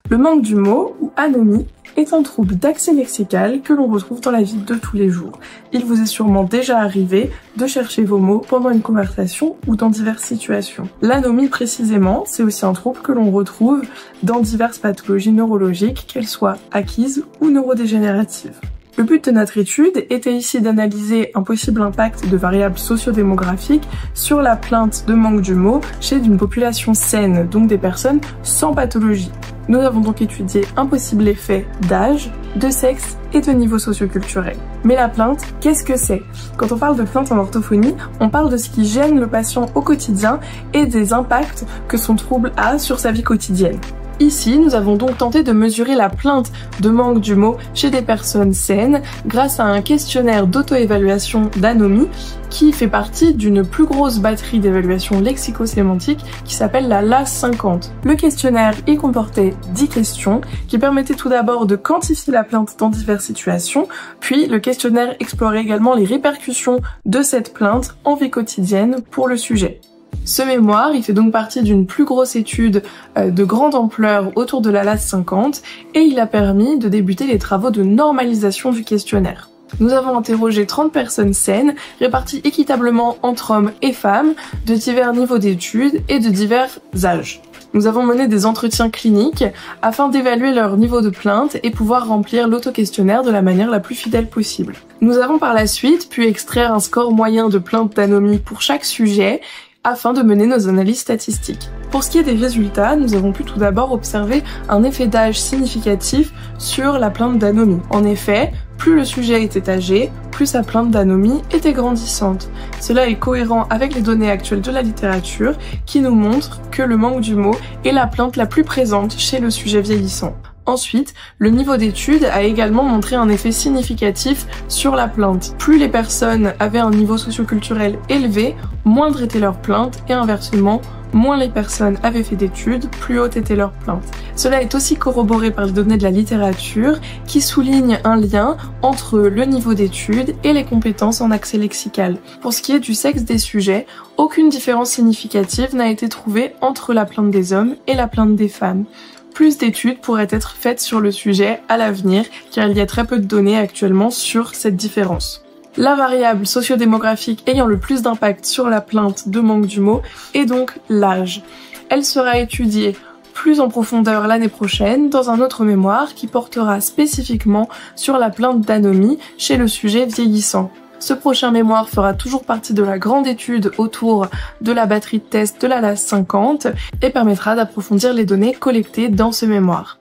Le manque du mot, ou anomie, est un trouble d'accès lexical que l'on retrouve dans la vie de tous les jours. Il vous est sûrement déjà arrivé de chercher vos mots pendant une conversation ou dans diverses situations. L'anomie précisément, c'est aussi un trouble que l'on retrouve dans diverses pathologies neurologiques, qu'elles soient acquises ou neurodégénératives. Le but de notre étude était ici d'analyser un possible impact de variables sociodémographiques sur la plainte de manque du mot chez une population saine, donc des personnes sans pathologie. Nous avons donc étudié un possible effet d'âge, de sexe et de niveau socioculturel. Mais la plainte, qu'est-ce que c'est? Quand on parle de plainte en orthophonie, on parle de ce qui gêne le patient au quotidien et des impacts que son trouble a sur sa vie quotidienne. Ici, nous avons donc tenté de mesurer la plainte de manque du mot chez des personnes saines grâce à un questionnaire d'auto-évaluation d'anomie qui fait partie d'une plus grosse batterie d'évaluation lexico-sémantique qui s'appelle la LAS50. Le questionnaire y comportait 10 questions qui permettaient tout d'abord de quantifier la plainte dans diverses situations, puis le questionnaire explorait également les répercussions de cette plainte en vie quotidienne pour le sujet. Ce mémoire, il fait donc partie d'une plus grosse étude de grande ampleur autour de la LAS50 et il a permis de débuter les travaux de normalisation du questionnaire. Nous avons interrogé 30 personnes saines, réparties équitablement entre hommes et femmes, de divers niveaux d'études et de divers âges. Nous avons mené des entretiens cliniques afin d'évaluer leur niveau de plainte et pouvoir remplir l'auto-questionnaire de la manière la plus fidèle possible. Nous avons par la suite pu extraire un score moyen de plainte d'anomie pour chaque sujet afin de mener nos analyses statistiques. Pour ce qui est des résultats, nous avons pu tout d'abord observer un effet d'âge significatif sur la plainte d'anomie. En effet, plus le sujet était âgé, plus sa plainte d'anomie était grandissante. Cela est cohérent avec les données actuelles de la littérature qui nous montrent que le manque du mot est la plainte la plus présente chez le sujet vieillissant. Ensuite, le niveau d'étude a également montré un effet significatif sur la plainte. Plus les personnes avaient un niveau socioculturel élevé, moindre était leur plainte et inversement, moins les personnes avaient fait d'études, plus haute était leur plainte. Cela est aussi corroboré par les données de la littérature qui soulignent un lien entre le niveau d'études et les compétences en accès lexical. Pour ce qui est du sexe des sujets, aucune différence significative n'a été trouvée entre la plainte des hommes et la plainte des femmes. Plus d'études pourraient être faites sur le sujet à l'avenir car il y a très peu de données actuellement sur cette différence. La variable sociodémographique ayant le plus d'impact sur la plainte de manque du mot est donc l'âge. Elle sera étudiée plus en profondeur l'année prochaine dans un autre mémoire qui portera spécifiquement sur la plainte d'anomie chez le sujet vieillissant. Ce prochain mémoire fera toujours partie de la grande étude autour de la batterie de tests de la LAS50 et permettra d'approfondir les données collectées dans ce mémoire.